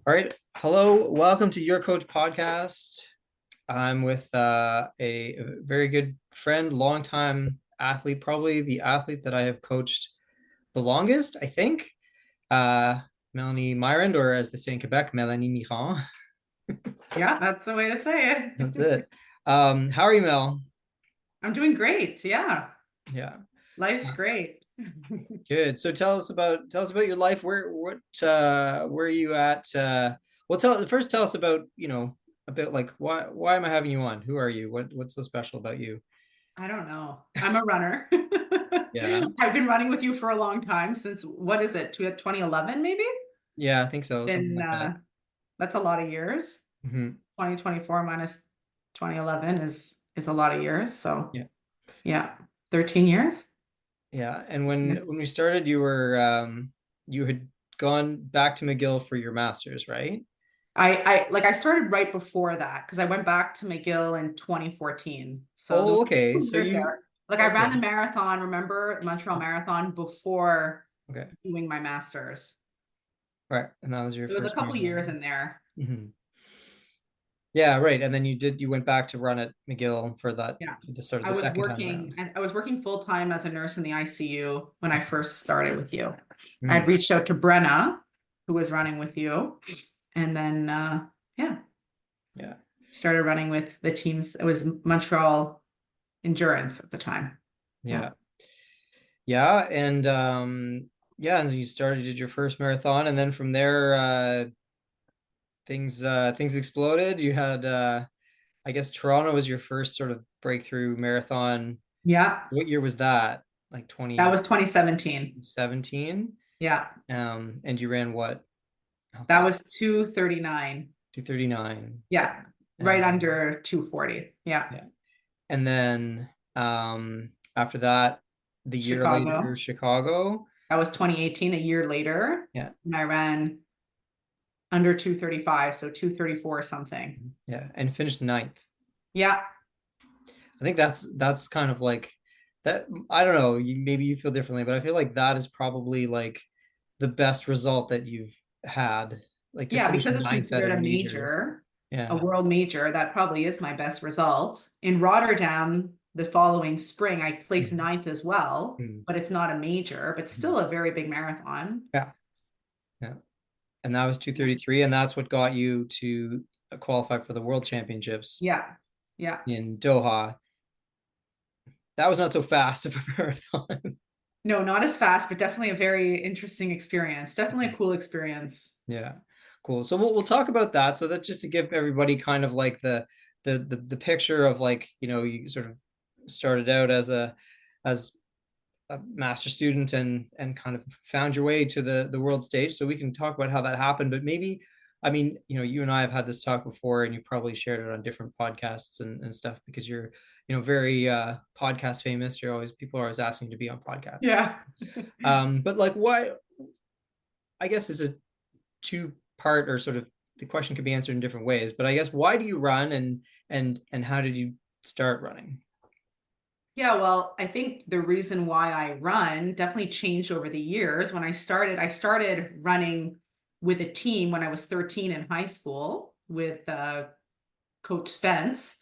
All right. Hello. Welcome to Your Coach podcast. I'm with a very good friend, longtime athlete, probably the athlete that I have coached the longest, I think. Uh, Melanie Myrand, or as they say in Quebec, Melanie Myrand. Yeah, that's the way to say That's it. it. How are you, Mel? I'm doing great. Yeah, Yeah. life's great. Good. So tell us about your life. Where are you at? Well, tell us about like why am I having you on? Who are you? What's so special about you? I don't know. I'm a runner. Yeah. I've been running with you for a long time since what is it? 2011 maybe? Yeah, I think so. Something Been like that. That's a lot of years. Hmm. 2024 minus 2011 is a lot of years. So, Yeah. yeah, 13 years. Yeah. And Yeah. when we started, you had gone back to McGill for your master's, right? I started right before that because I went back to McGill in 2014. So there Oh, was okay. 2 years there. Like I ran the Okay. marathon, remember the Montreal Marathon before Okay. doing my master's. Right. And that was your There was a first couple years marathon. in there. Hmm. Yeah, right. And then you went back to run at McGill for that, Yeah. the sort of I the was second time working around. and I was working full time as a nurse in the ICU when I first started with you. I Mm, had reached out to Brenna, who was running with you, and then yeah, yeah. started running with the teams. It was Montreal Endurance at the time. Yeah. Yeah. Yeah. And yeah, and you did your first marathon, and then from there things exploded. You had I guess Toronto was your first sort of breakthrough marathon. Yeah. What year was that? Like That was 2017. 2017? Yeah. And you ran what? That Okay. was 2:39. 2:39. Yeah. Okay. Right And under 2:40. Yeah. yeah. And then after that, the year later, Chicago. Chicago. That was 2018, a year later. Yeah. And I ran under 2:35, so 2:34 something. Yeah. And finished ninth. Yeah. I think that's kind of like that. I don't know, maybe you feel differently, but I feel like that is probably like the best result that you've had, like to Yeah, finish because it's ninth at considered a a major. major, a Yeah. world major, that probably is my best result. In Rotterdam, the following spring, I placed Mhm. ninth as well, Mhm. but it's not a major, but Mhm. still a very big marathon. Yeah. Yeah. And that was 2:33, and that's what got you to qualify for the World Championships Yeah. Yeah. in Doha. That was not so fast of a marathon. No, not as fast, but definitely a very interesting experience. Definitely a cool experience. Yeah, cool. So we'll talk about that. So that's just to give everybody kind of like the picture of, like, you sort of started out as a master student and kind of found your way to the world stage. So we can talk about how that happened. But maybe, I mean, you and I have had this talk before, and you probably shared it on different podcasts and stuff, because you're, very podcast famous. People are always asking you to be on podcasts. Yeah. But like, why? I guess it's a two-part, or sort of, the question could be answered in different ways. But I guess, why do you run, and how did you start running? Yeah, well, I think the reason why I run definitely changed over the years. When I started running with a team when I was 13 in high school with Coach Spence.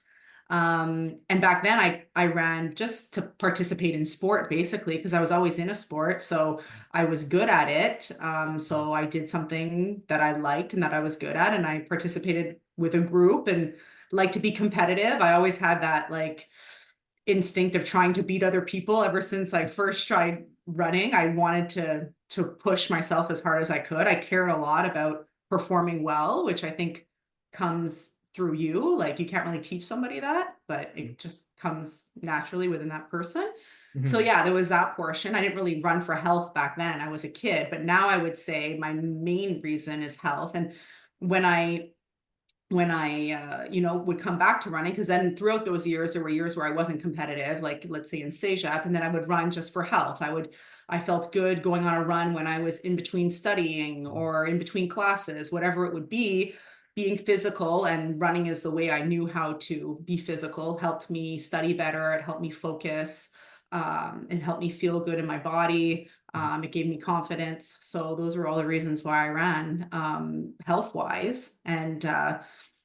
And back then I ran just to participate in sport basically because I was always in a sport. So I was good at it. So I did something that I liked and that I was good at, and I participated with a group and like to be competitive. I always had that like instinct of trying to beat other people ever since I first tried running. I wanted to push myself as hard as I could. I cared a lot about performing well, which I think comes through you. Like you can't really teach somebody that, but it just comes naturally within that person. So Mhm. yeah, there was that portion. I didn't really run for health back then. I was a kid, but now I would say my main reason is health. And when I would come back to running, because then throughout those years, there were years where I wasn't competitive, like let's say in CEGEP, and then I would run just for health. I felt good going on a run when I was in between studying or in between classes, whatever it would be. Being physical and running is the way I knew how to be physical, helped me study better, it helped me focus, and helped me feel good in my body. It gave me confidence. So those were all the reasons why I ran, health wise. And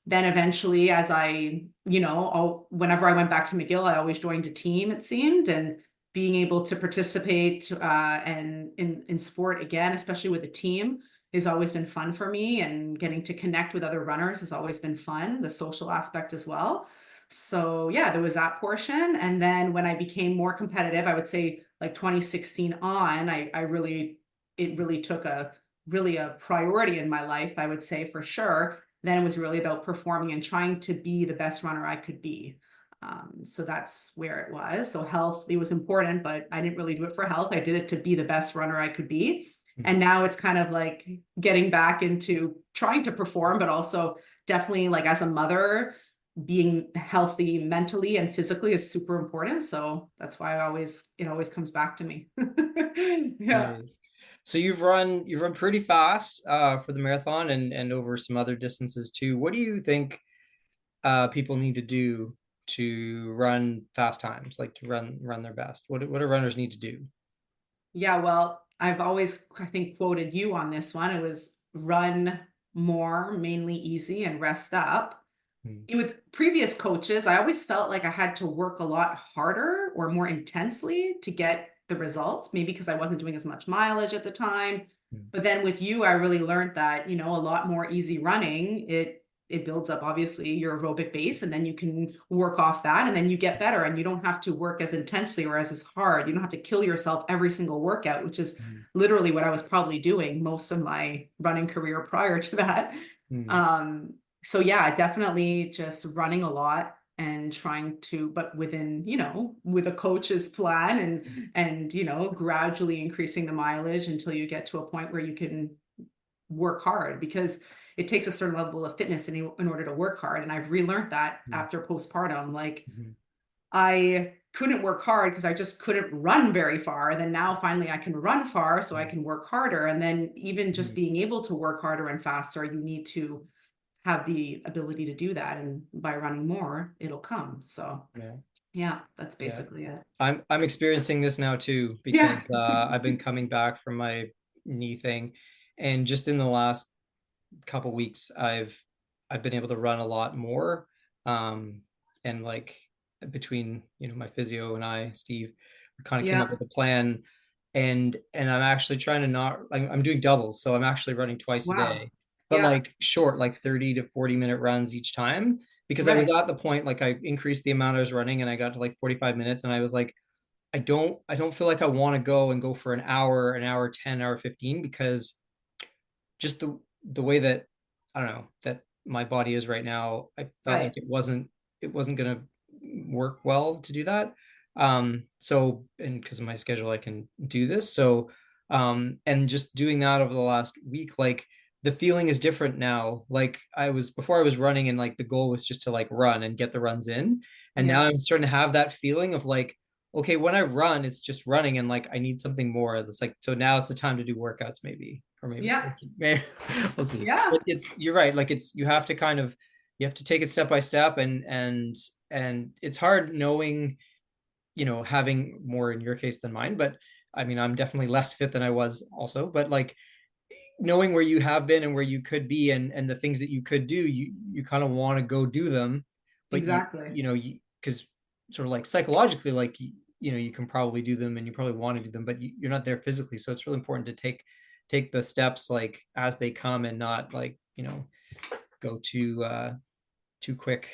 then eventually, as whenever I went back to McGill, I always joined a team, it seemed, and being able to participate and in sport again, especially with a team, has always been fun for me. And getting to connect with other runners has always been fun, the social aspect as well. So yeah, there was that portion. And then when I became more competitive, I would say like 2016 on, it really took a priority in my life, I would say for sure. Then it was really about performing and trying to be the best runner I could be. So that's where it was. So health, it was important, but I didn't really do it for health. I did it to be the best runner I could be. And now it's kind of like getting back into trying to perform, but also definitely like as a mother, being healthy mentally and physically is super important. So that's why it always comes back to me. Yeah. Nice. So you've run pretty fast for the marathon and over some other distances too. What do you think people need to do to run fast times, like to run their best? What do runners need to do? Yeah. Well, I've always, I think, quoted you on this one. It was run more, mainly easy, and rest up. Hmm. With previous coaches, I always felt like I had to work a lot harder or more intensely to get the results, maybe because I wasn't doing as much mileage at the time. Hmm. But then with you, I really learned that, a lot more easy running, it builds up obviously your aerobic base, and then you can work off that, and then you get better, and you don't have to work as intensely or as hard. You don't have to kill yourself every single workout, which is Hmm. literally what I was probably doing most of my running career prior to that. Hmm. Um, so yeah, definitely just running a lot and trying to, but within, with a coach's plan, and gradually increasing the mileage until you get to a point where you can work hard, because it takes a certain level of fitness in order to work hard. And I've relearned that Hmm. after postpartum. Like, Hmm. I couldn't work hard because I just couldn't run very far. And then now finally I can run far, so I can work harder. And then even just Hmm. being able to work harder and faster, you need to have the ability to do that. And by running more, it'll come. So Yeah. yeah, that's Yeah. basically it. I'm experiencing this now too Yeah. because I've been coming back from my knee thing, and just in the last couple weeks I've been able to run a lot more, and like between my physio and I, Steve, we kind of came up Yeah. with a plan, and I'm actually trying to not I'm doing doubles, so I'm actually running twice a Wow. day, but Yeah. like short, like 30 to 40 minute runs each time, because I was Right. at the point, like I increased the amount I was running and I got to like 45 minutes, and I was like, I don't feel like I want to go for an hour 10, hour 15, because just the way that, I don't know, that my body is right now, I felt like Right. it wasn't gonna work well to do that. So, and because of my schedule, I can do this. So, and just doing that over the last week, like the feeling is different now. Like I was before, I was running and like the goal was just to like run and get the runs in. And now Yeah. I'm starting to have that feeling of like, okay, when I run, it's just running, and like I need something more. It's like, so now it's the time to do workouts, maybe, or maybe Yeah. we'll see. Maybe, we'll see. Yeah. But you're right. Like you have to kind of, you have to take it step by step, and it's hard knowing, having more in your case than mine. But I mean, I'm definitely less fit than I was also. But like knowing where you have been and where you could be, and the things that you could do, you kind of want to go do them, but you Exactly. you know you because sort of like psychologically, like you can probably do them and you probably want to do them, but you're not there physically. So it's really important to take the steps like as they come, and not like go too quick.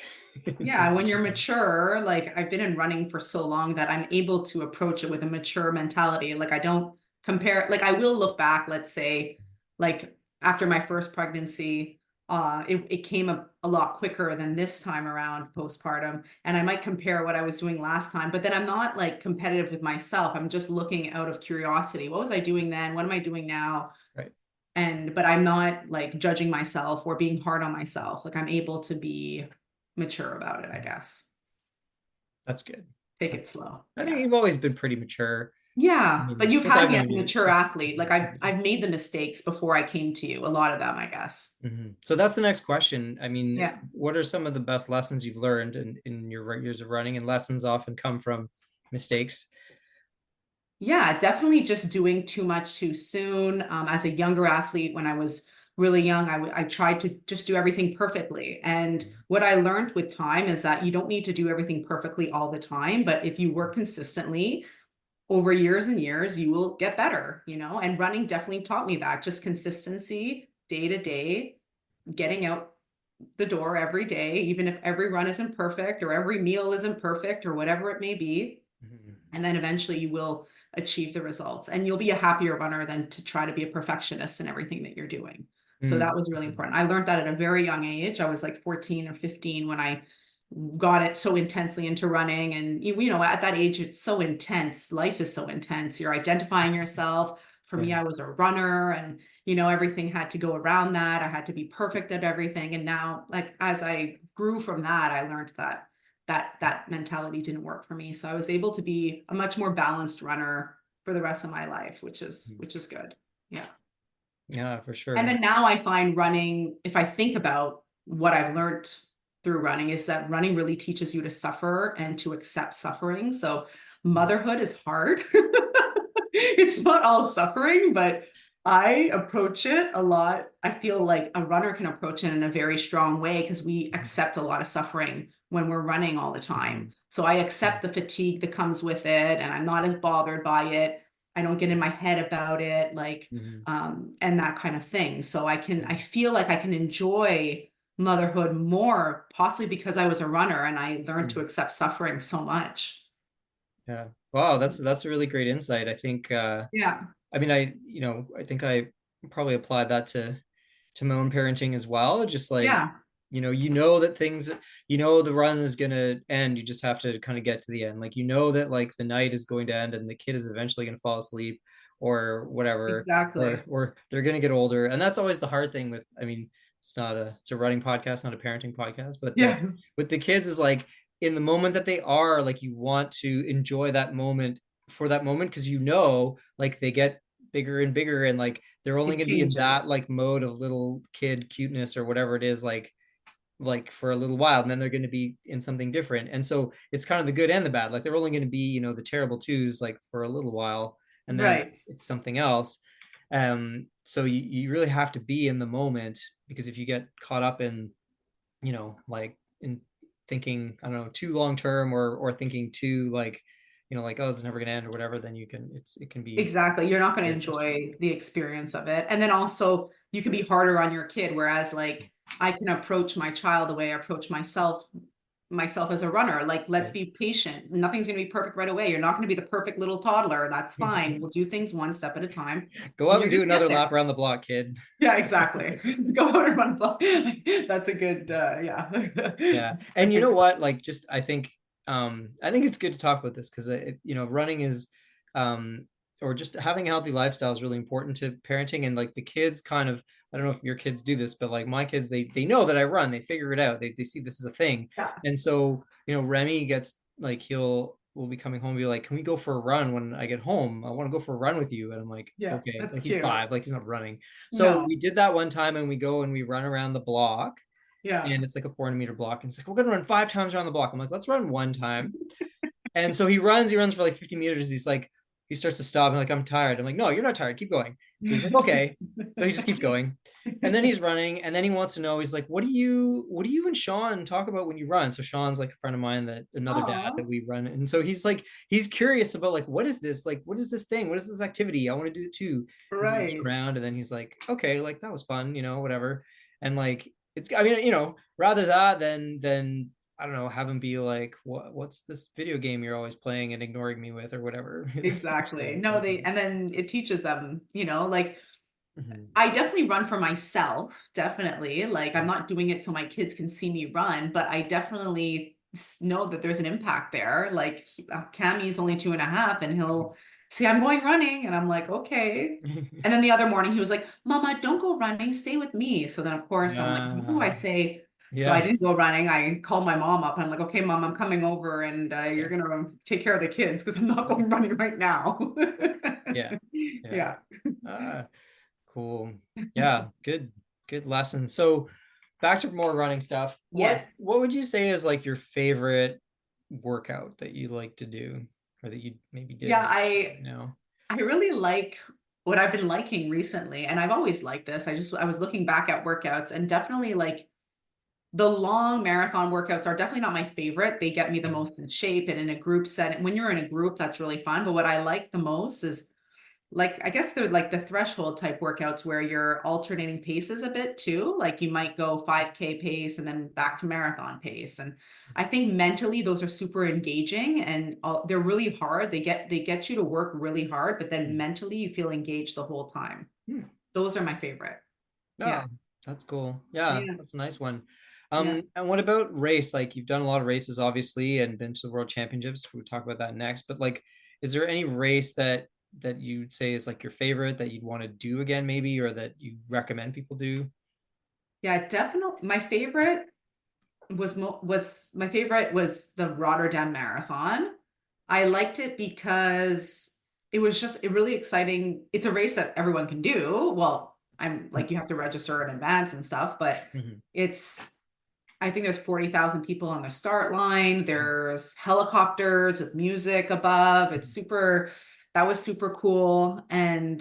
Yeah, when you're mature, like I've been in running for so long that I'm able to approach it with a mature mentality. Like I don't compare, like I will look back, let's say, like after my first pregnancy, it came a lot quicker than this time around postpartum. And I might compare what I was doing last time, but then I'm not like competitive with myself. I'm just looking out of curiosity. What was I doing then? What am I doing now? Right. But I'm not like judging myself or being hard on myself. Like I'm able to be mature about it, I guess. That's good. Take it That's good. slow. I think Yeah. you've always been pretty mature. I Yeah, but mean, you've since had I've me as known a you. mature athlete. Like I've made the mistakes before I came to you, a lot of them, I guess. Mhm. So that's the next question. I mean, Yeah. what are some of the best lessons you've learned in your years of running? And lessons often come from mistakes. Yeah, definitely just doing too much too soon. As a younger athlete, when I was really young, I tried to just do everything perfectly. And what I learned with time is that you don't need to do everything perfectly all the time, but if you work consistently over years and years, you will get better, you know? And running definitely taught me that, just consistency, day to day, getting out the door every day, even if every run isn't perfect or every meal isn't perfect or whatever it may be. Mhm. And then eventually you will achieve the results and you'll be a happier runner than to try to be a perfectionist in everything that you're doing. So that was really Mhm. important. I learned that at a very young age. I was like 14 or 15 when I got it so intensely into running. And you know, at that age, it's so intense. Life is so intense. You're identifying yourself. For me, Yeah. I was a runner and you know, everything had to go around that. I had to be perfect at everything. And now, like as I grew from that, I learned that that mentality didn't work for me. So I was able to be a much more balanced runner for the rest of my life, which is good. Yeah. Yeah, for And sure. then now I find running, if I think about what I've learned through running, is that running really teaches you to suffer and to accept suffering. So motherhood is hard. It's not all suffering, but I approach it a lot. I feel like a runner can approach it in a very strong way because we accept a lot of suffering when we're running all the time. Mhm. So I accept the fatigue that comes with it and I'm not as bothered by it. I don't get in my head about it. Like, Mhm. and that kind of thing. So I feel like I can enjoy motherhood more, possibly because I was a runner and I learned to Mhm. accept suffering so much. Yeah. Wow, that's a really great insight. I think Yeah. I mean I think I probably applied that to my own parenting as well. Just like, Yeah. that things, the run is gonna end. You just have to kind of get to the end. Like, that like the night is going to end and the kid is eventually gonna fall asleep or whatever, or Exactly. they're gonna get older. And that's always the hard thing with, I mean, it's a running podcast, not a parenting podcast, but Yeah. with the kids is like in the moment that they are, like you want to enjoy that moment for that moment because like they get bigger and bigger and like they're only It going to be in that changes. like mode of little kid cuteness or whatever it is, like for a little while, and then they're going to be in something different. And so it's kind of the good and the bad. Like they're only going to be, the terrible twos like for a little while, and then Right. it's something else. So you really have to be in the moment, because if you get caught up in, like in thinking, I don't know, too long term, or thinking too like, like, oh, it's never going to end or whatever, then it can be Exactly. You're not going to very frustrating. enjoy the experience of it. And then also you can be harder on your kid. Whereas like I can approach my child the way I approach myself as a runner. Like, let's Right. be patient. Nothing's going to be perfect right away. You're not going to be the perfect little toddler. That's fine. We'll do things one step at a time Go and out you're and going do to get another lap there. around the block, kid. Yeah, exactly. Go out and run a block. That's a good, yeah. Yeah. I And you know think, what? Like, just I think it's good to talk about this because running is um or just having a healthy lifestyle is really important to parenting. And like the kids kind of, I don't know if your kids do this, but like my kids, they know that I run, they figure it out. They see this is a thing. yeah, And so, Remy gets like, will be coming home and be like, "Can we go for a run when I get home? I want to go for a run with you." And I'm like, yeah, "Okay." that's Like he's cute. 5, like he's not running. So No, we did that one time and we go and we run around the block, yeah. and it's like a 400-meter block. And it's like, we're gonna run 5 times around the block. I'm like, let's run one time. And so he runs for like 50 meters. He starts to stop. And like, I'm tired. I'm like, no, you're not tired. Keep going. So he's like, okay. So he just keeps going. And then he's running. And then he wants to know, he's like, what do you and Sean talk about when you run? So Sean's like a friend of mine, that another dad Oh, that we run. And so he's like, he's curious about like, what is this? Like, what is this thing? What is this activity? I want to do it too. And so we run right. around, and then he's like, okay, like that was fun, whatever. And like, I mean, rather that than I don't know, have him be like, what's this video game you're always playing and ignoring me with or whatever. Exactly. So No, and then it teaches them, you know, like mhm. I definitely run for myself, definitely. Like I'm not doing it so my kids can see me run, but I definitely know that there's an impact there. Like Cammy's only 2.5 and he'll say, I'm going running. And I'm like, okay. And then the other morning he was like, Mama, don't go running, stay with me. So then of course I'm like, what do I say? So I Yeah, didn't go running. I called my mom up. I'm like, okay, mom, I'm coming over and you're yeah, gonna take care of the kids because I'm not going running right now. yeah, yeah. Yeah. Ah, cool. Yeah, good lesson. So back to more running stuff. What Yes. what would you say is like your favorite workout that you like to do? or that you maybe did Yeah, that I you know? I really like what I've been liking recently, and I've always liked this. I was looking back at workouts and definitely like the long marathon workouts are definitely not my favorite. They get me the most in shape and in a group setting. When you're in a group, that's really fun. But what I like the most is like I guess they're like the threshold type workouts where you're alternating paces a bit too. Like you might go 5K pace and then back to marathon pace. And I think mentally those are super engaging and they're really hard. They get you to work really hard, but then mentally you feel engaged the whole time. Hmm. Those are my favorite. Yeah. Oh, that's cool. Yeah, Yeah. that's a nice one. Yeah. And what about race? Like you've done a lot of races, obviously, and been to the World Championships. We'll talk about that next. But like, is there any race that you'd say is like your favorite that you'd want to do again, maybe, or that you recommend people do? Yeah, definitely. My favorite was the Rotterdam Marathon. I liked it because it was just a really exciting. It's a race that everyone can do. Well, I'm like you have to register in advance and stuff, but Mhm. it's I think there's 40,000 people on the start line. There's helicopters with music above. That was super cool. And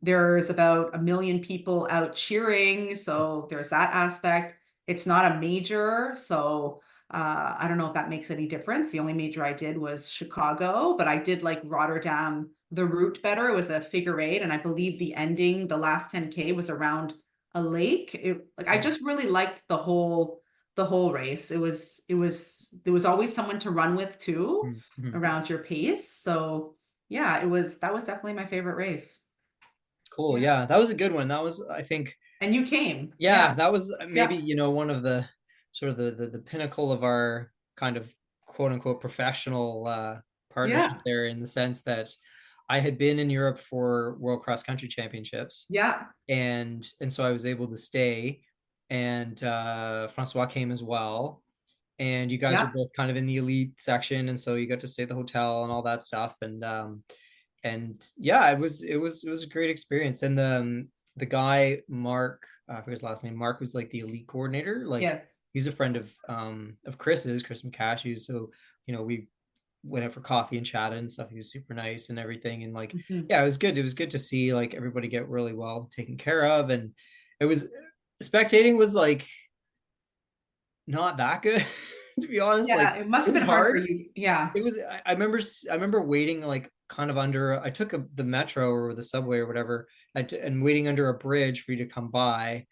there's about 1 million people out cheering. So there's that aspect. It's not a major. So I don't know if that makes any difference. The only major I did was Chicago, but I did like Rotterdam, the route better. It was a figure eight. And I believe the last 10K was around a lake. Like I just really liked the whole race. There was always someone to run with too Mhm. around your pace. So yeah, that was definitely my favorite race. Cool. Yeah. Yeah, that was a good one. That was, I think, And you came. yeah, Yeah. that was maybe, Yeah. one of the sort of the pinnacle of our kind of quote unquote professional partnership Yeah. there, in the sense that I had been in Europe for World Cross Country Championships, Yeah. and so I was able to stay, and Francois came as well, and you guys were Yeah. both kind of in the elite section, and so you got to stay at the hotel and all that stuff, and yeah, it was a great experience. And the guy Mark, I forget his last name, Mark, was like the elite coordinator. Like Yes. he's a friend of Chris McCashew. So we went out for coffee and chatted and stuff. He was super nice and everything. And like, Mhm. yeah, it was good. It was good to see like everybody get really well taken care of. And it was spectating was like not that good to be honest. Like Yeah. It must it have was been hard for hard. you. Yeah. It was. I remember waiting like kind of under. I took the metro or the subway or whatever, and waiting under a bridge for you to come by.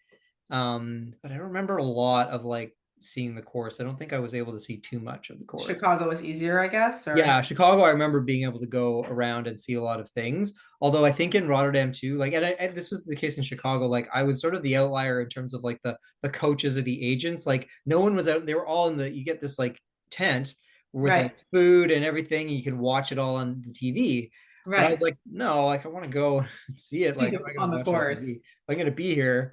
But I don't remember a lot of like seeing the course. I don't think I was able to see too much of the course. Chicago was easier, I guess, Yeah, or Chicago, I remember being able to go around and see a lot of things. Although I think in Rotterdam too, like, and this was the case in Chicago, like I was sort of the outlier in terms of like the coaches or the agents. Like no one was out. They were all in the. You get this like tent with like right. food and everything. You can watch it all on the TV. But I was Right. like, no, like I want to go and see it. See Like I'm not on gonna the watch it on course. TV. If I'm gonna be here,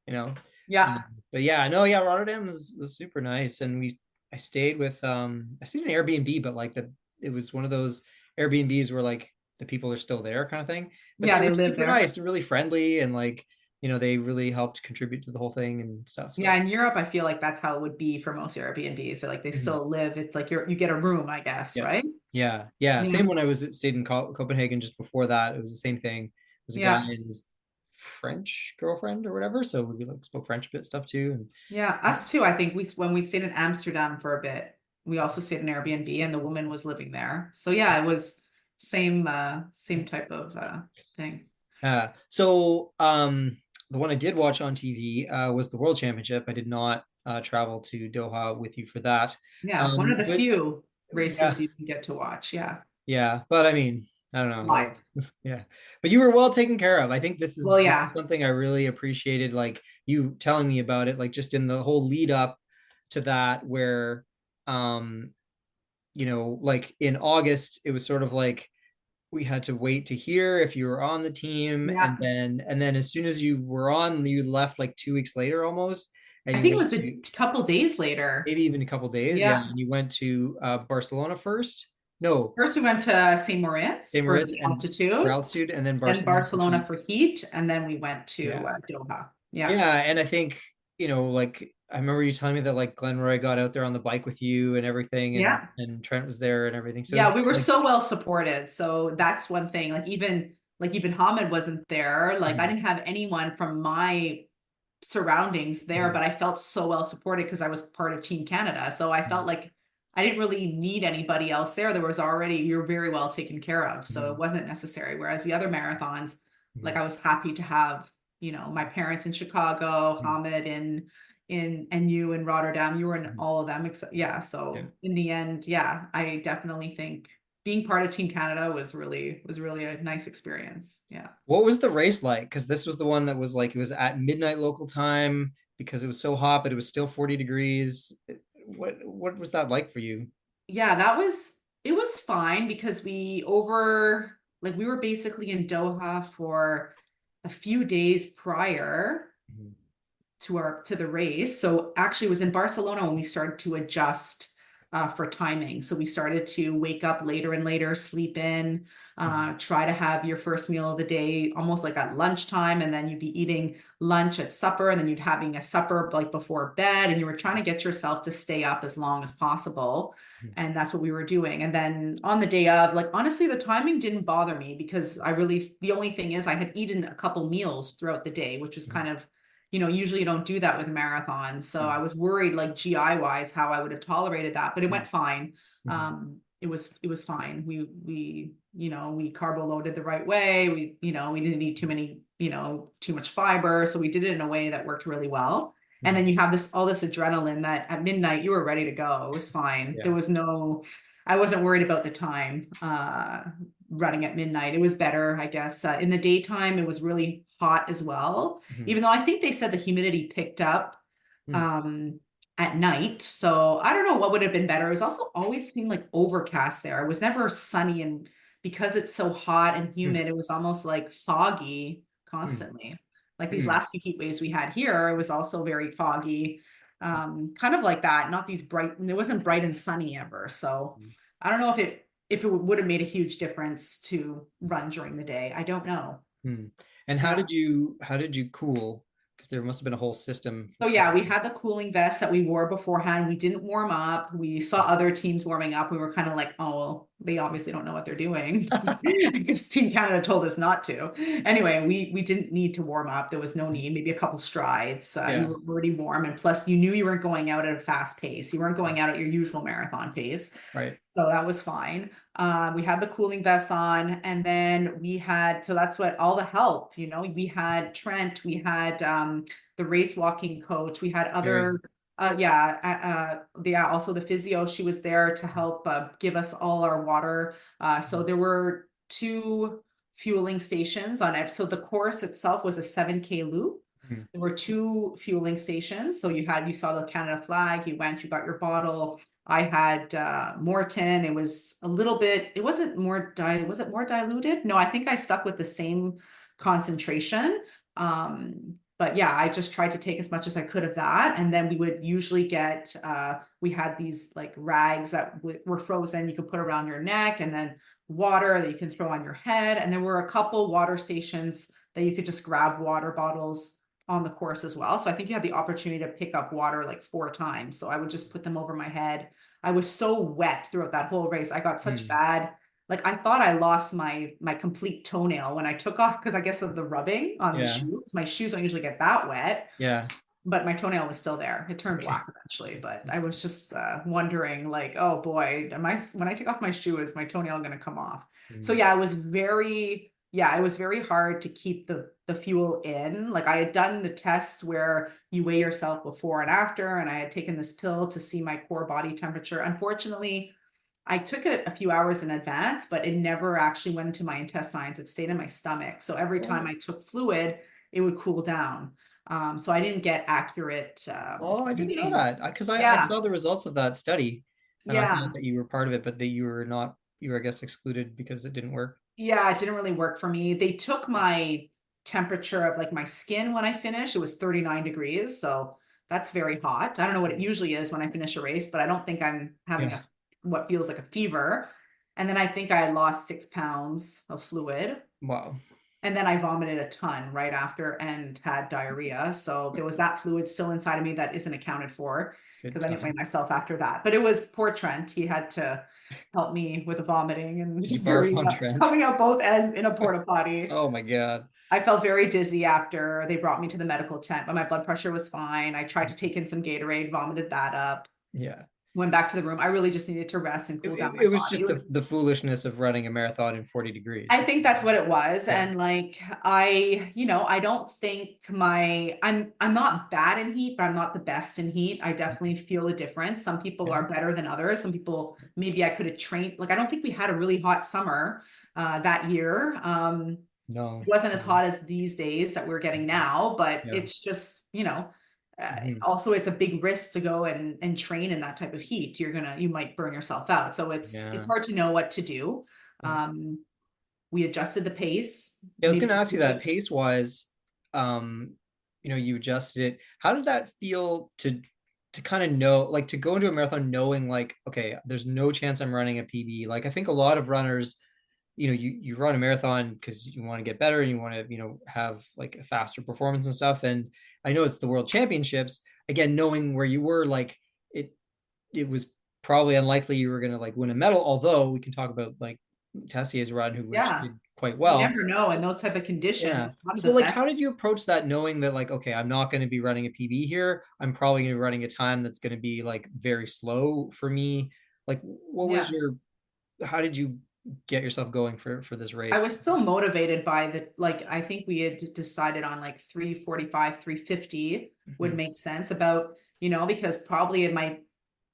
you know. Yeah. Um, but yeah, no, yeah, Rotterdam was super nice, and I stayed in an Airbnb, but like it was one of those Airbnbs where like the people are still there kind of thing. But Yeah, they they were live super there. nice and really friendly, and like they really helped contribute to the whole thing and stuff. Yeah, So in Europe, I feel like that's how it would be for most Airbnbs. So like they mhm. still live. It's like you get a room, I guess, Yeah, right? yeah. Yeah. Same when I was stayed in Copenhagen just before that. It was the same thing. It was a guy Yeah. and his French girlfriend or whatever, so we like spoke French a bit stuff too, and Yeah. Us too. I think when we stayed in Amsterdam for a bit, we also stayed in Airbnb and the woman was living there. So yeah, it was same type of thing. the one I did watch on TV was the World Championship. I did not travel to Doha with you for that. Yeah, one of the But few yeah, races you can get to watch. Yeah. yeah. But I mean, I don't know. Live. Yeah, but you were well taken care of. I think Well, this is yeah. something I really appreciated. Like you telling me about it, like just in the whole lead up to that, where um, like in August, it was sort of like we had to wait to hear if you were on the team, Yeah. and then as soon as you were on, you left like 2 weeks later almost, and I you think it went was a to couple days later. maybe even a couple days, yeah, Yeah. and you went to Barcelona first. No, First, we went to St. Moritz St. for Moritz the and for altitude, altitude, and then then Barcelona for Barcelona heat. for heat, and then we went to Yeah, Doha. Yeah. yeah, and I think like I remember you telling me that like Glenroy got out there on the bike with you and everything, Yeah. and Trent was there and everything. So it was Yeah, we were like, so well supported. So that's one thing. Like even Hamid wasn't there. Like I mhm, didn't have anyone from my surroundings there, mhm, but I felt so well supported because I was part of Team Canada. So I felt mhm, like I didn't really need anybody else there. There was already, you're very well taken care of. So it mhm, wasn't necessary. Whereas the other marathons, like mhm, I was happy to have, my parents in Chicago, mhm, Hamid and you in Rotterdam, you were in mhm. all of them. Yeah. Yeah. So in the end, yeah, I definitely think being part of Team Canada was really a nice experience. Yeah. What was the race like? Because this was the one that was like it was at midnight local time because it was so hot, but it was still 40 degrees. What was that like for you? Yeah, it was fine because we were basically in Doha for a few days prior Mhm, to the race. So actually it was in Barcelona when we started to adjust for timing. So we started to wake up later and later, sleep in, mhm, try to have your first meal of the day almost like at lunchtime, and then you'd be eating lunch at supper, and then you'd having a supper like before bed, and you were trying to get yourself to stay up as long as possible. mhm, And that's what we were doing. And then on the day of, like honestly, the timing didn't bother me because the only thing is I had eaten a couple meals throughout the day, which was mhm, kind of usually you don't do that with marathons. So I mhm, was worried like GI wise how I would have tolerated that, but it mhm, went fine. mhm, It was fine. We carbo loaded the right way. We didn't need too many, too much fiber. So we did it in a way that worked really well. And then mhm. you have all this adrenaline that at midnight you were ready to go. It was fine. Yeah. I wasn't worried about the time. Running at midnight. It was better, I guess. In the daytime, it was really hot as well, Mhm, even though I think they said the humidity picked up mhm, um, at night. So I don't know what would have been better. It was also always seemed like overcast there. It was never sunny. And because it's so hot and mhm, humid, it was almost like foggy mhm, constantly. Like these mhm, last few heat waves we had here, it was also very foggy, kind of like that. Not these bright, it wasn't bright and sunny ever. So mhm, I don't know if it would have made a huge difference to run during the day. I don't know. mhm. And Yeah. how did you cool? Because there must have been a whole system. So yeah, we had the cooling vests that we wore beforehand. We didn't warm up. We saw other teams warming up. We were kind of like, oh, well, they obviously don't know what they're doing because Team Canada told us not to. Anyway, we didn't need to warm up. There was no need, maybe a couple strides. You Yeah. were already warm. And plus you knew you weren't going out at a fast pace. You weren't going out at your usual marathon pace. Right. So that was fine. We had the cooling vests on, and then so that's what all the help, we had Trent, we had the race walking coach, we had Very. other, also the physio, she was there to help give us all our water. So there were two fueling stations on it. So the course itself was a 7K loop. Mhm, There were two fueling stations. So you saw the Canada flag, you went, you got your bottle. I had Morton. It was a little bit, it wasn't was it more diluted? No, I think I stuck with the same concentration. But yeah, I just tried to take as much as I could of that. And then we would usually we had these like rags that were frozen, you could put around your neck, and then water that you can throw on your head. And there were a couple water stations that you could just grab water bottles on the course as well. So I think you had the opportunity to pick up water like 4 times. So I would just put them over my head. I was so wet throughout that whole race. I got such mhm. bad, like I thought I lost my complete toenail when I took off because I guess of the rubbing on the Yeah. shoes. My shoes don't usually get that wet, Yeah. but my toenail was still there. It turned Okay. black eventually, but I That's was good. just wondering, like, oh boy, when I take off my shoe, is my toenail going to come off? So Mhm, yeah, it was very hard to keep the fuel in. Like I had done the tests where you weigh yourself before and after, and I had taken this pill to see my core body temperature. Unfortunately, I took it a few hours in advance, but it never actually went into my intestines. It stayed in my stomach. So every time Oh, I took fluid, it would cool down. So I didn't get accurate oh, I didn't know readings. that because I Yeah, saw the results of that study and I thought yeah, that you were part of it, but that you were not, you were, I guess, excluded because it didn't work. yeah. It didn't really work for me. They took my temperature of like my skin when I finished. It was 39 degrees. So that's very hot. I don't know what it usually is when I finish a race, but I don't think I'm having Yeah. what feels like a fever. And then I think I lost 6 pounds of fluid. Wow. And then I vomited a ton right after and had diarrhea. So there was that fluid still inside of me that isn't accounted for Good because I didn't weigh time. myself after that. But it was poor Trent. He had to help me with the vomiting and Did you barf on Trent? coming out both ends in a porta potty. Oh my God. I felt very dizzy after they brought me to the medical tent, but my blood pressure was fine. I tried to take in some Gatorade, vomited that up, Yeah. went back to the room. I really just needed to rest and It, cool down it, my it was body. just the foolishness of running a marathon in 40 I degrees. think that's what it was. Yeah. And like I don't think I'm not bad in heat, but I'm not the best in heat. I definitely feel a difference. Some people Yeah. are better than others. Some people maybe I could have trained. Like I don't think we had a really hot summer that year. No. It wasn't as No. hot as these days that we're getting now, but Yeah. it's just, Hmm. also it's a big risk to go and train in that type of heat. You might burn yourself out. So it's Yeah. hard to know what to do. Yeah. Um, we adjusted the pace, Yeah, I was going maybe to a ask you little that bit. pace wise, um, you adjusted it. How did that feel to kind of know, like to go into a marathon knowing like, okay, there's no chance I'm running a PB. Like I think a lot of runners, you run a marathon because you want to get better and you want to, have like a faster performance and stuff. And I know it's the world championships. Again, knowing where you were, like it it was probably unlikely you were going to like win a medal, although we can talk about like Tessier's run, which Yeah. did quite You well. never know in those type of conditions. Yeah. A lot of So the like best. how did you approach that knowing that like okay, I'm not going to be running a PB here. I'm probably going to be running a time that's going to be like very slow for me. Like what was Yeah. your how did you get yourself going for this I race? was still motivated by I think we had decided on like 3:45, 3:50 would Mhm. make sense because probably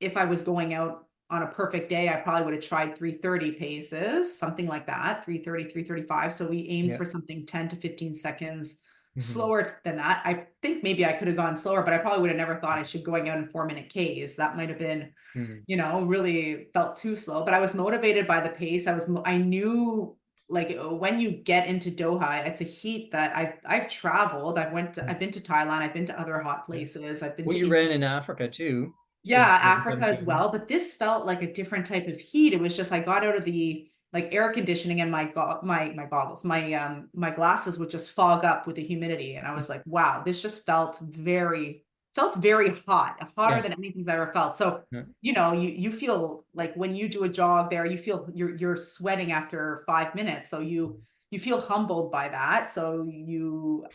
if I was going out on a perfect day, I probably would have tried 3:30 paces, something like that, 3:30, 3:35. So we aimed Yeah. for something 10 to 15 seconds Hmm. slower than that. I think maybe I could have gone slower, but I probably would have never thought I should going out in 4-minute Ks. That might have been Hmm. really felt too slow, but I was motivated by the pace. I knew like when you get into Doha, it's a heat that I've traveled. I've been to Thailand. I've been to other hot Yeah. places. I've been Well, to you India. ran in Africa too Yeah, in Africa as 2017. well. But this felt like a different type of heat. It was just I got out of the like air conditioning and my goggles, my glasses would just fog up with the humidity. And I was like, wow, this just felt very hot, hotter Yeah. than anything I've ever felt. So, Yeah. you feel like when you do a jog there, you feel you're sweating after 5 minutes. So you feel humbled by that. So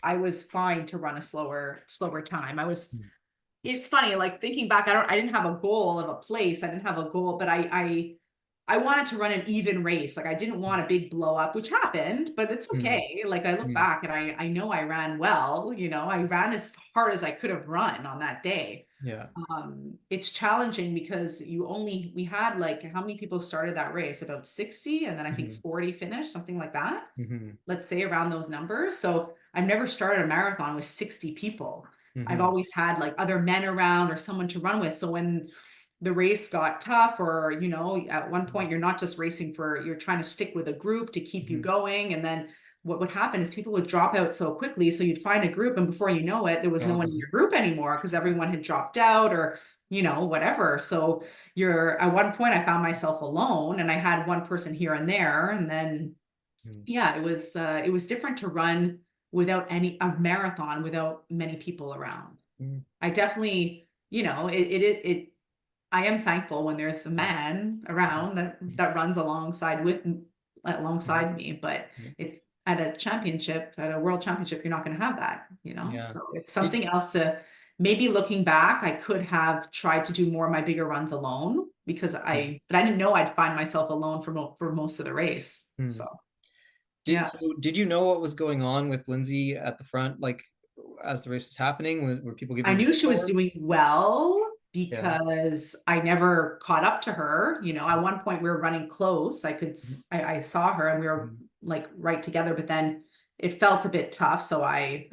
I was fine to run a slower time. It's funny, like thinking back, I didn't have a goal of a place. I didn't have a goal, but I wanted to run an even race. Like I didn't want a big blow up, which happened, but it's Mm. okay. Like I look Mm. back and I know I ran well, I ran as hard as I could have run on that day. Yeah. It's challenging because we had like how many people started that race? About 60, and then I think Hmm. 40 finished, something like that. Hmm. Let's say around those numbers. So I've never started a marathon with 60 people. I've Hmm. always had like other men around or someone to run with. So when the race got tough, or at one point you're trying to stick with a group to keep you Hmm. going. And then what would happen is people would drop out so quickly. So you'd find a group, and before you know it, there was no one in Gone. your group anymore because everyone had dropped out or whatever. So at one point I found myself alone, and I had one person here and there. And then Mm. yeah, it was different to run without a marathon without many people around. Mm. I definitely, I am thankful when there's a Yeah. man around that runs Yeah. alongside me, but Yeah. it's at a world championship, you're not going to have that. Yeah. So it's Did something else to maybe looking back, I could have tried to do more of my bigger runs alone yeah. but I didn't know I'd find myself alone for most of the race. Mm. So yeah. Did you know what was going on with Lindsay at the front, like as the race was happening? Were people I giving you knew she was doing reports? well Yeah. because I never caught up to her. At one point we were running close. Mhm. I saw her and we were Mhm. like right together, but then it felt a bit tough. So I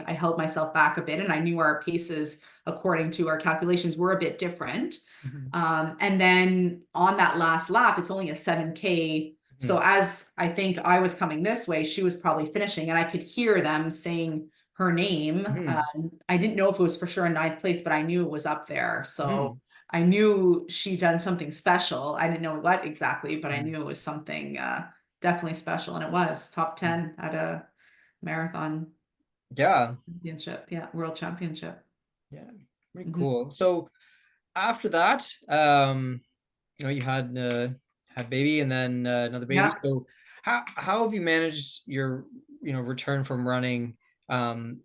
held myself back a bit, and I knew our paces according to our calculations were a bit different. Mhm. And then on that last lap, it's only a 7K. So Mhm. as I think I was coming this way, she was probably finishing, and I could hear them saying her name. Mhm. I didn't know if it was for sure in ninth place, but I knew it was up there. So Mhm. I knew she'd done something special. I didn't know what exactly, but I Mhm. knew it was something definitely special. And it was top Mhm. 10 at a marathon Yeah. championship. Yeah, world championship. Yeah. Pretty Mhm. cool. So after that, you had baby and then another baby. Yeah. So how have you managed your return from running um,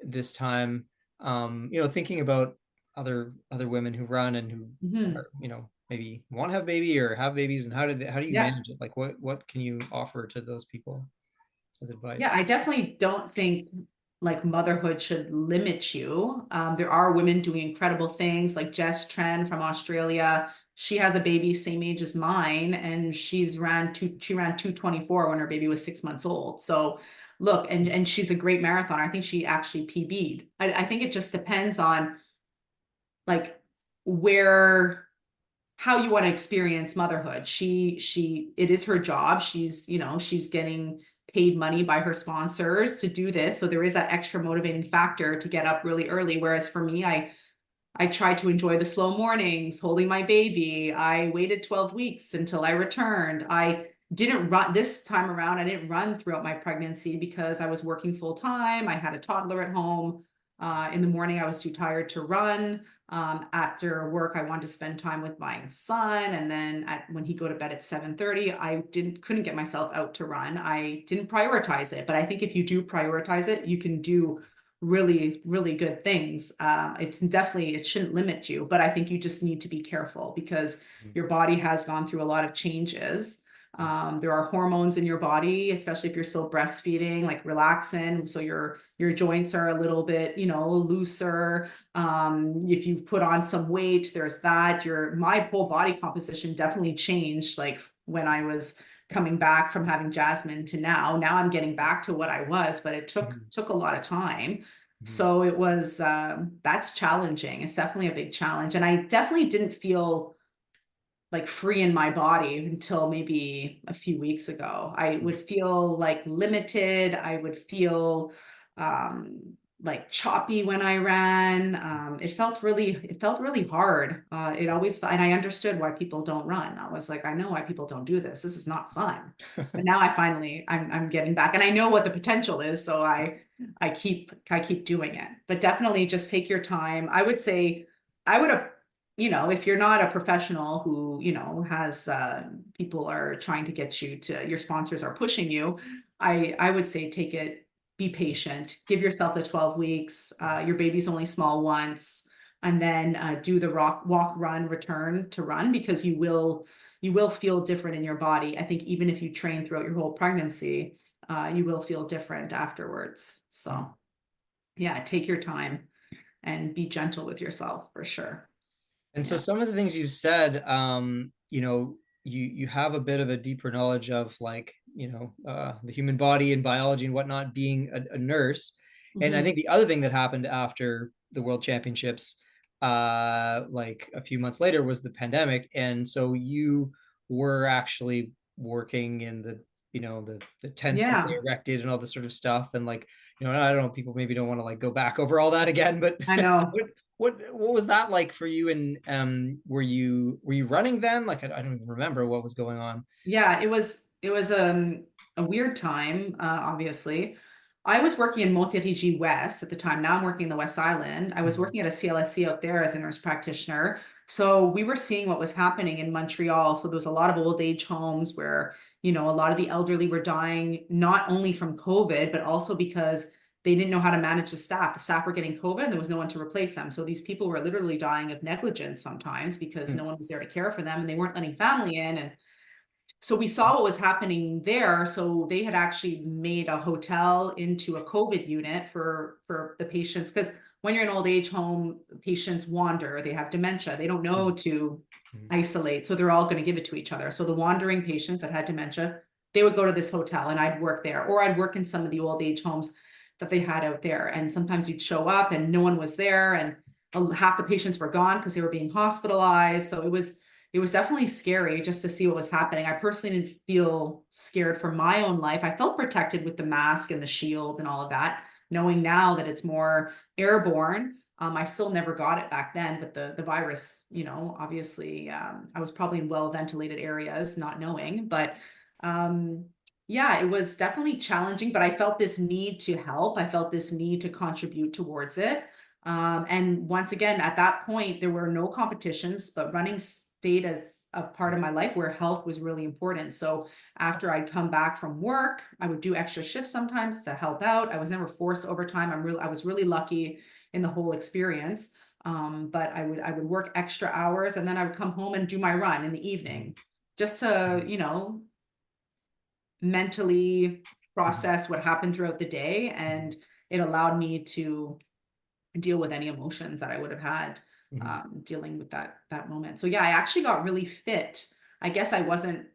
this time? Thinking about other women who run and who Mhm. are maybe want to have baby or have babies, and how do you Yeah. manage it? Like what can you offer to those people as Yeah, advice? I definitely don't think like motherhood should limit you. There are women doing incredible things like Jess Tren from Australia. She has a baby same age as mine, and she ran 2:24 when her baby was 6 months old. So look, and she's a great marathoner. I think she actually PB'd. I think it just depends on like where how you want to experience motherhood. She it is her job. She's getting paid money by her sponsors to do this. So there is that extra motivating factor to get up really early. Whereas for me, I tried to enjoy the slow mornings, holding my baby. I waited 12 weeks until I returned. I didn't run this time around. I didn't run throughout my pregnancy because I was working full time. I had a toddler at home. In the morning, I was too tired to run. After work, I wanted to spend time with my son. And then when he go to bed at 7:30, I couldn't get myself out to run. I didn't prioritize it. But I think if you do prioritize it, you can do really, really good things. It shouldn't limit you, but I think you just need to be careful because your body has gone through a lot of changes. There are hormones in your body, especially if you're still breastfeeding, like relaxin. So your joints are a little bit, looser. If you've put on some weight, there's that. My whole body composition definitely changed, like when I was coming back from having Jasmine to now. Now I'm getting back to what I was, but it Mhm. took a lot of time. Mhm. So it was that's challenging. It's definitely a big challenge. And I definitely didn't feel like free in my body until maybe a few weeks ago. I would feel like limited. I would feel like choppy when I ran. It felt really hard. And I understood why people don't run. I was like, I know why people don't do this. This is not fun. But now I'm getting back, and I know what the potential is. So I keep doing it. But definitely just take your time. I would say I would have if you're not a professional who, has people are trying to get you to your sponsors are pushing you, I would say take it, be patient, give yourself the 12 weeks. Your baby's only small once, and then do the walk, run, return to run because you will feel different in your body. I think even if you train throughout your whole pregnancy, you will feel different afterwards. So yeah, take your time and be gentle with yourself for sure. And so Yeah. some of the things you've said, you have a bit of a deeper knowledge of like, the human body and biology and whatnot, being a nurse. And I Mhm. think the other thing that happened after the World Championships, like a few months later, was the pandemic. And so you were actually working in the tents that they Yeah, erected and all this sort of stuff. And like, I don't know, people maybe don't want to like go back over all that again, but I know. what what was that like for you? And were you running then? Like I don't even remember what was going on. Yeah, it was a weird time, obviously. I was working in Montérégie West at the time. Now I'm working in the West Island. I was Mhm. working at a CLSC out there as a nurse practitioner. So we were seeing what was happening in Montreal. So there was a lot of old age homes where, a lot of the elderly were dying, not only from COVID, but also because they didn't know how to manage the staff. The staff were getting COVID and there was no one to replace them. So these people were literally dying of negligence sometimes because no one was there to care for them and they weren't letting family in. And so we saw what was happening there. So they had actually made a hotel into a COVID unit for the patients because when you're in an old age home, patients wander, they have dementia, they don't know Mhm. to Mhm. isolate, so they're all going to give it to each other. So the wandering patients that had dementia, they would go to this hotel, and I'd work there, or I'd work in some of the old age homes that they had out there. And sometimes you'd show up and no one was there, and half the patients were gone because they were being hospitalized. So it was definitely scary just to see what was happening. I personally didn't feel scared for my own life. I felt protected with the mask and the shield and all of that, knowing now that it's more airborne. I still never got it back then, but the virus, obviously, I was probably in well ventilated areas, not knowing. But Yeah, it was definitely challenging, but I felt this need to help. I felt this need to contribute towards it. And once again, at that point, there were no competitions, but running stayed as a part of my life where health was really important. So after I'd come back from work, I would do extra shifts sometimes to help out. I was never forced overtime. I was really lucky in the whole experience. But I would work extra hours and then I would come home and do my run in the Mhm. evening just to, Mhm. mentally Mhm. process what happened throughout the day, and it allowed me to deal with any emotions that I would have had Mhm. dealing with that moment. So yeah, I actually got really fit. I guess I wasn't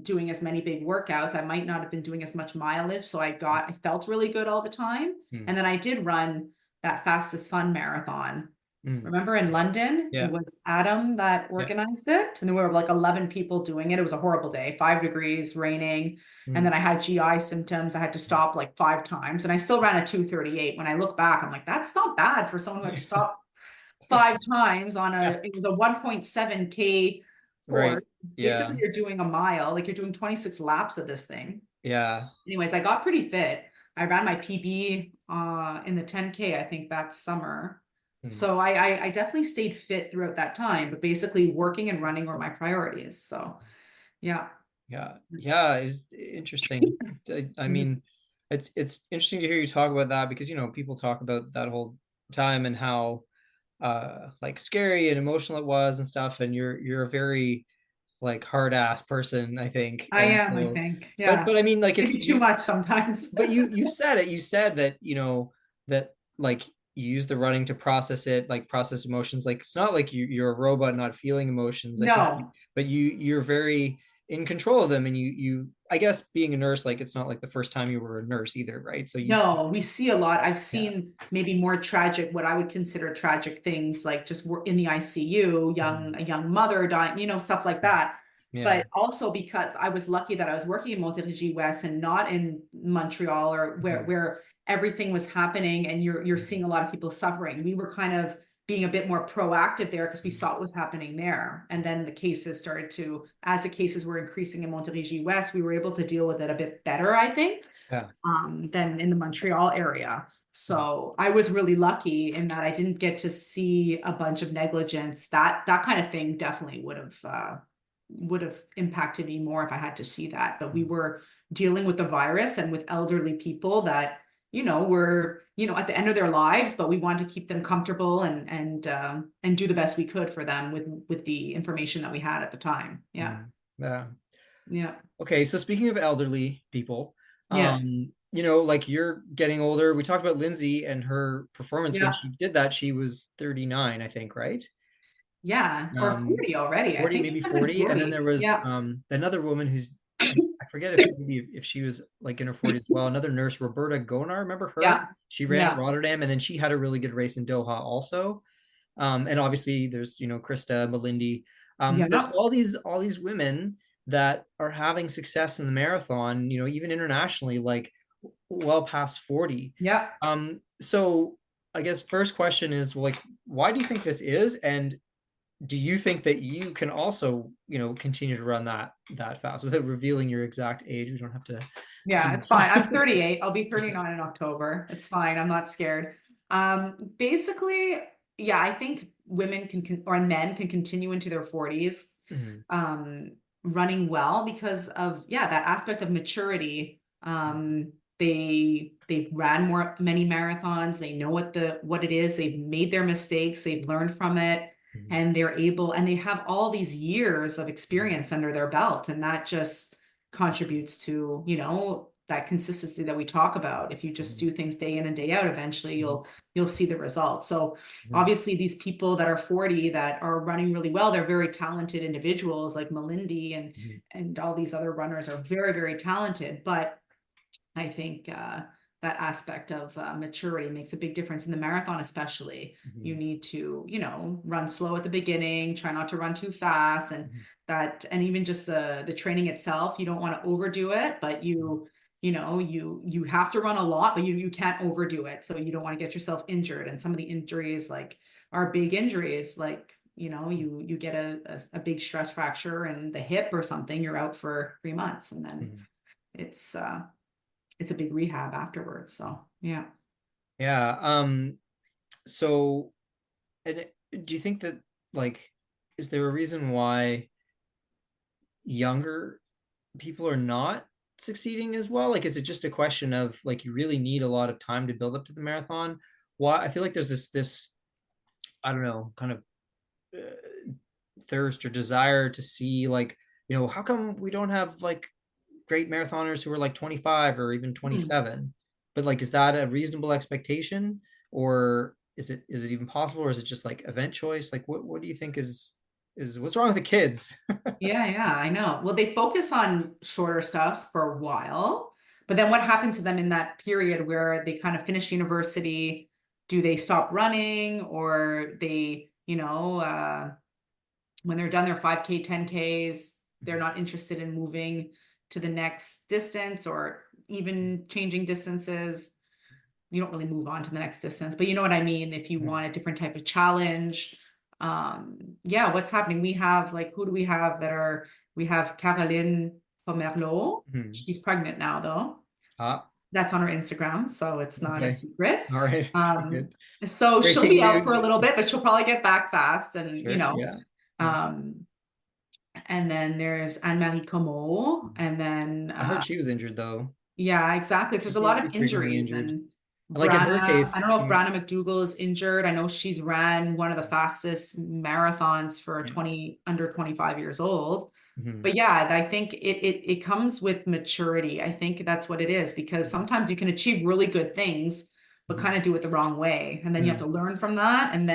doing as many big workouts. I might not have been doing as much mileage, so I felt really good all the time. Mhm. And then I did run that fastest fun marathon. Mhm. Remember in London, it Yeah. was Adam that Yeah. organized it, and there were like 11 people doing it. It was a horrible day, 5 degrees, raining, and Mhm. then I had GI symptoms. I had to stop like 5 times, and I still ran a 2:38. When I look back, I'm like, that's not bad for someone who had to stop 5 times on Yeah. it was a 1.7K Right. course. Basically, Yeah. you're doing a mile, like you're doing 26 laps of this thing. Yeah. Anyways, I got pretty fit. I ran my PB in the 10K, I think that summer. Mhm. So I definitely stayed fit throughout that time, but basically working and running were my priorities. So yeah. Yeah, yeah, it's interesting. I Mhm. mean, it's interesting to hear you talk about that because people talk about that whole time and how like scary and emotional it was and stuff, and you're a very like hard ass person, I think. I And am, I so, think. but Yeah. I mean, like it's Maybe too you, much sometimes. but you said it. You said that that like you use the running to process it, like process emotions. Like it's not like you're a robot not feeling emotions. I think, No. but you're very in control of them, and you I guess being a nurse, like it's not like the first time you were a nurse either, right? So you see, No, we see a lot. I've yeah, seen maybe more tragic, what I would consider tragic things, like just in the ICU, mhm, a young mother dying, stuff like that. yeah, But also because I was lucky that I was working in Montérégie West and not in Montreal or where mhm, where everything was happening and you're mhm, seeing a lot of people suffering. We were kind of being a bit more proactive there because we mhm, saw what was happening there. And then the cases started to, as the cases were increasing in Montérégie West, we were able to deal with it a bit better, I think, yeah, than in the Montreal area. mhm, So I was really lucky in that I didn't get to see a bunch of negligence. That kind of thing definitely would have impacted me more if I had to see that. But we mhm, were dealing with the virus and with elderly people that were at the end of their lives, but we wanted to keep them comfortable and do the best we could for them with the information that we had at the time. Yeah, mhm, yeah. yeah, Okay, so speaking of elderly people, yes, like you're getting older. We talked about Lindsay and her performance when yeah. she did that. She was 39, I think, right? Yeah, or Um, 40 already. I 40, think it maybe might have been 40. And then 40. there was Yeah. another woman who's I forget if maybe if she was like in her 40s as well. Another nurse, Roberta Gonar, remember her? Yeah. She ran at Yeah. Rotterdam and then she had a really good race in Doha also. And obviously there's Krista, Melindy. There's Yeah. all these women that are having success in the marathon, even internationally, like well past 40. Yeah. So I guess first question is, well, like, why do you think this is? And do you think that you can also, continue to run that fast without revealing your exact age? We don't have to Yeah, do it's fine. I'm that. 38. I'll be 39 in October. It's fine. I'm not scared. Basically, yeah, I think women or men can continue into their 40s, Mhm, um, running well because of, yeah, that aspect of maturity. They've ran many marathons. They know what it is. They've made their mistakes. They've learned from it. mhm, And they have all these years of mhm, experience under their belt. And that just contributes to, that consistency that we talk about. If you just mhm, do things day in and day out, eventually mhm, you'll see the results. So mhm, obviously these people that are 40 that are running really well, they're very talented individuals like Melindy mhm, and all these other runners are very, very talented. But I think that aspect of maturity makes a big difference in the marathon, especially. You mhm, need to, run slow at the beginning, try not to run too fast, mhm, and even just the training itself, you don't want to overdo it, but mhm, you have to run a lot, but you can't overdo it, so you don't want to get yourself injured. And some of the injuries like are big injuries, like you get a big stress fracture in the hip or something, you're out for 3 months, and then mhm. it's uh it's a big rehab afterwards. So yeah. Yeah. So, and do you think that, like, is there a reason why younger people are not succeeding as well? Like, is it just a question of like you really need a lot of time to build up to the marathon? Why I feel like there's this I don't know, kind of thirst or desire to see like, how come we don't have like great marathoners who are like 25 or even Hmm. 27? But like, is that a reasonable expectation, or is it even possible, or is it just like event choice? Like, what do you think is what's wrong with the kids? Yeah, yeah, I know. Well, they focus on shorter stuff for a while, but then what happens to them in that period where they kind of finish university? Do they stop running, or they, when they're done their 5K, 10Ks, they're not interested in moving to the next distance or even changing distances. You don't really move on to the next distance, but you know what I mean? If you want a different type of challenge, yeah, what's happening? We have like, who do we have we have Caroline Pomerleau. Mhm. She's pregnant now though. Ah, That's on her Instagram, so it's not a okay. secret. All right. Okay, Um, good. so she'll Breaking be out for a news. little bit, but she'll probably get back fast and, Sure. Yeah. Yeah. um, and then there's Anne-Marie Comeau, and then I heard she was injured though. yeah, exactly. She There's a seems lot to of be frequently injuries, injured. and And like in her I case, don't know if Branna McDougall is injured. I know she's ran one of the fastest marathons for yeah. 20 under 25 years old. Mhm. But yeah, I think it comes with maturity. I think that's what it is, because sometimes you can achieve really good things, but Mhm. kind of do it the wrong way. And then you have to Mhm. learn from that, and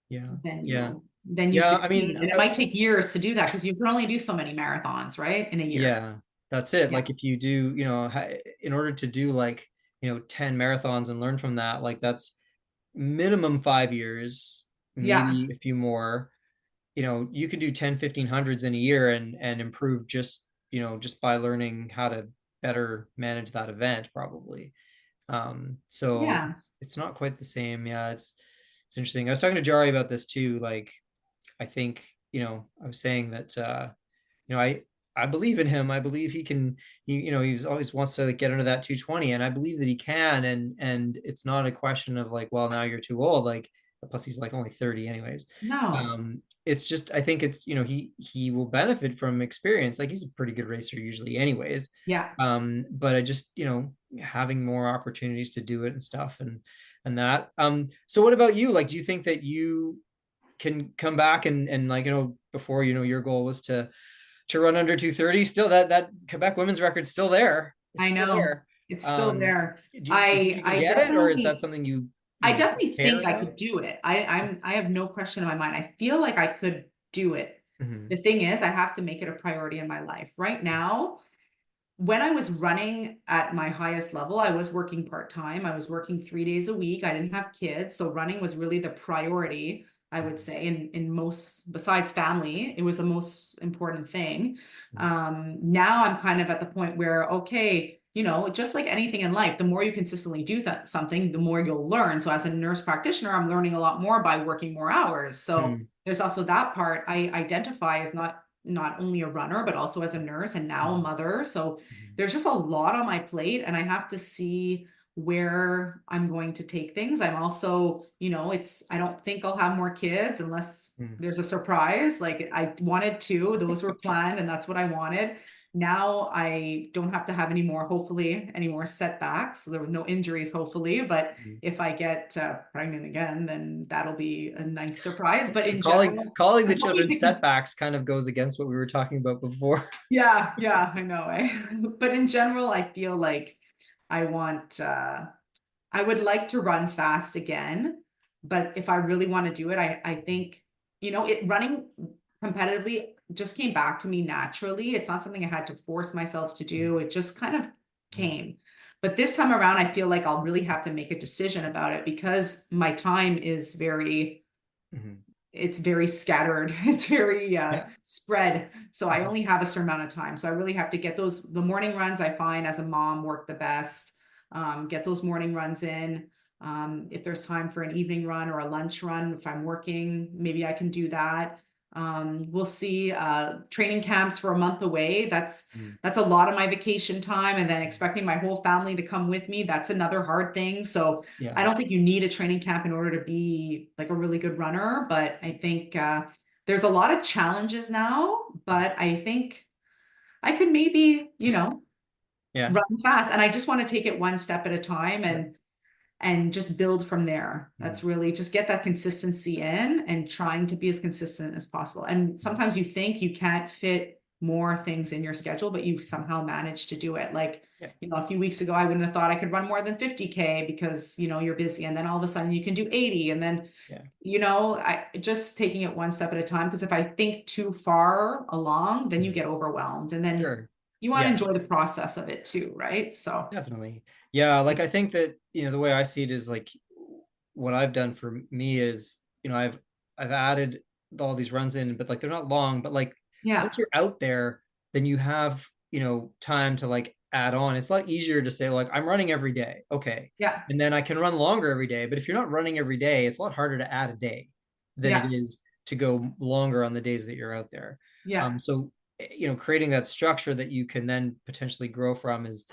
Yeah. then Yeah. then you Yeah. I mean, succeed. And it might take years to do that because you can only do so many marathons, right? In a year. yeah, that's it. Yeah. Like if you do, in order to do like, 10 marathons and learn from that, like that's minimum 5 years, Yeah. maybe a few more. You could do 10, 1500s in a year and improve just by learning how to better manage that event, probably. So Yeah. it's not quite the same. Yeah, it's interesting. I was talking to Jari about this too. Like, I think, I was saying that you know, I believe in him. I believe he can. He's always wants to like, get under that 220, and I believe that he can. And it's not a question of like, well, now you're too old. Like, plus he's like only 30, anyways. No. It's just I think it's he will benefit from experience. Like he's a pretty good racer usually, anyways. Yeah. But I just having more opportunities to do it and stuff and that. So what about you? Like, do you think that you can come back and like before your goal was to run under 230, still that Quebec women's record's still there, it's I still know. there. It's still um there. do you think you can I get it, or is that definitely something you I you definitely care think I about? could do it. I have no question in my mind. I feel like I could do it. Hmm. The thing is, I have to make it a priority in my life. Right now, when I was running at my highest level, I was working part-time. I was working 3 days a week. I didn't have kids, so running was really the priority, I would say, in most, besides family, it was the most important thing. Now I'm kind of at the point where, okay, just like anything in life, the more you consistently do something, the more you'll learn. So as a nurse practitioner, I'm learning a lot more by working more hours. So Hmm. there's also that part. I identify as not only a runner, but also as a nurse and now a mother. So there's just a lot on my plate, and I have to see where I'm going to take things. I'm also, I don't think I'll have more kids unless Hmm. there's a surprise. Like I wanted two, those were planned, and that's what I wanted. Now I don't have to have any more, hopefully, any more setbacks. So there were no injuries, hopefully. But if I get pregnant again, then that'll be a nice surprise. But in calling general, calling the I'm hoping children to continue. setbacks kind of goes against what we were talking about before. Yeah, yeah, I know. But in general, I feel like I want I would like to run fast again, but if I really want to do it, I think, it running competitively just came back to me naturally. It's not something I had to force myself to do. It just kind of came. But this time around, I feel like I'll really have to make a decision about it because my time is Mhm. it's very scattered. It's very Yeah. spread. So I Mhm. only have a certain amount of time. So I really have to get the morning runs I find as a mom work the best. Get those morning runs in. If there's time for an evening run or a lunch run, if I'm working, maybe I can do that. We'll see training camps for a month away. Mm. That's a lot of my vacation time, and then expecting my whole family to come with me, that's another hard thing. So I Yeah. don't think you need a training camp in order to be like a really good runner, but I think there's a lot of challenges now, but I think I could maybe, Yeah. run fast, and I just want to take it one step at a time Yeah. and just build from there. Mm. That's really just get that consistency in and trying to be as consistent as possible. And Mm. sometimes you think you can't fit more things in your schedule, but you somehow manage to do it. Like, Yeah. a few weeks ago, I wouldn't have thought I could run more than 50K because, you're busy. And then all of a sudden you can do 80. And then, Yeah. I just taking it one step at a time. Because if I think too far along, then you Mm. get overwhelmed. And then Sure. you want to Yeah. enjoy the process of it too, right? So, Definitely. Yeah, like I think that, the way I see it is like what I've done for me is, I've added all these runs in, but like they're not long, but like yeah, once you're out there, then you have, time to like add on. It's a lot easier to say like I'm running every day. Okay. yeah, And then I can run longer every day, but if you're not running every day, it's a lot harder to add a day than it yeah, is to go longer on the days that you're out there. yeah. So creating that structure that you can then potentially grow from is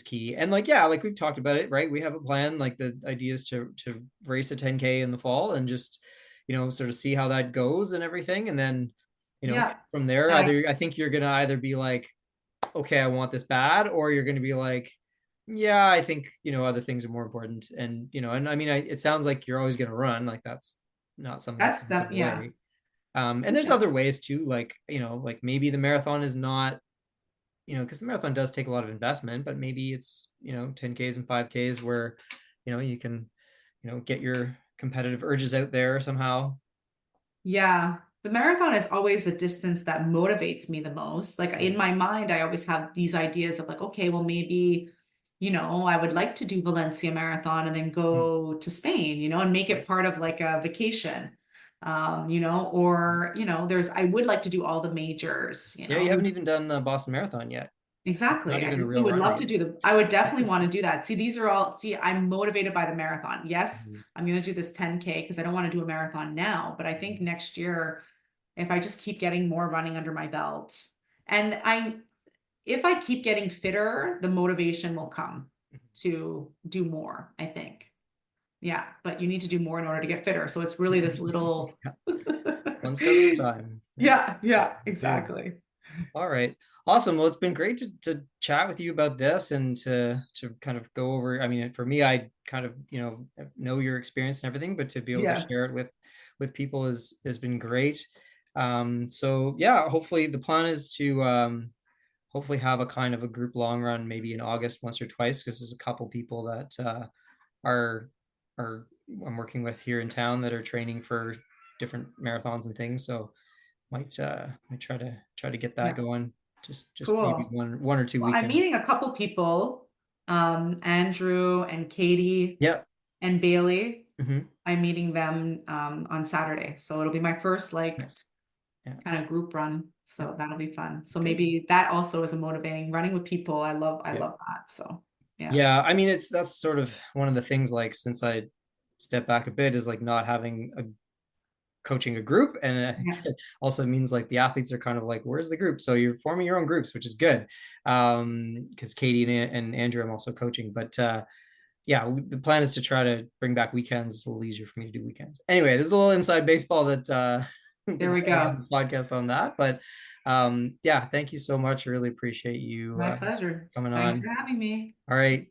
key. And like, yeah, like we've talked about it, right? We have a plan. Like the idea is to race a 10K in the fall and just, sort of see how that goes and everything. And then, Yeah. from there, And I, I think you're gonna either be like, okay, I want this bad, or you're gonna be like, yeah, I think, other things are more important. And, and I mean, it sounds like you're always gonna run. Like that's not something that's that's gonna go that, yeah. away. And there's Yeah. other ways too, like, like maybe the marathon is not, because the marathon does take a lot of investment, but maybe it's, 10Ks and 5Ks where, you can, get your competitive urges out there somehow. Yeah. The marathon is always the distance that motivates me the most. Like in Mm. my mind, I always have these ideas of like, okay, well, maybe, I would like to do Valencia Marathon and then Mm. go to Spain, and make Yeah. it part of like a vacation. Or, I would like to do all the majors, Yeah, you haven't even done the Boston Marathon yet. Not Exactly. I even a really real would runner love to yet. do I would definitely want to do that. See, I'm motivated by the marathon. Yes, Mhm. I'm going to do this 10K because I don't want to do a marathon now, but I think Mhm. next year, if I just keep getting more running under my belt, and if I keep getting fitter, the motivation will come to do more, I think. Yeah, but you need to do more in order to get fitter. So it's really this little, Yeah. One step at a time. Yeah. yeah, yeah, Good. exactly. All right. Awesome. Well, it's been great to chat with you about this and to kind of go over. I mean, for me, I kind of, know your experience and everything, but to be able to Yes, share it with people has been great. So yeah, hopefully the plan is to hopefully have a kind of a group long run maybe in August once or twice because there's a couple people that are are I'm working with here in town that are training for different marathons and things. So might try to get that yeah, going. Just maybe cool. one or two Well, I'm weekends. meeting a couple people, Andrew and Katie Yep. and Bailey. Hmm. I'm meeting them on Saturday. So it'll be my first like Nice. Yeah. kind of group run. Yeah. So that'll be fun. So Good. maybe that also is a motivating running with people. I Yeah. love that. So yeah. Yeah. I mean, that's sort of one of the things like since I step back a bit is like not having a coaching a group and Yeah. it also means like the athletes are kind of like where's the group, so you're forming your own groups, which is good because Katie and Andrew I'm also coaching, but yeah, the plan is to try to bring back weekends. It's a little easier for me to do weekends. Anyway, there's a little inside baseball that we There can we probably have go. a podcast on that. But yeah, thank you so much. I really appreciate you My pleasure. coming Thanks on. for having me. All right.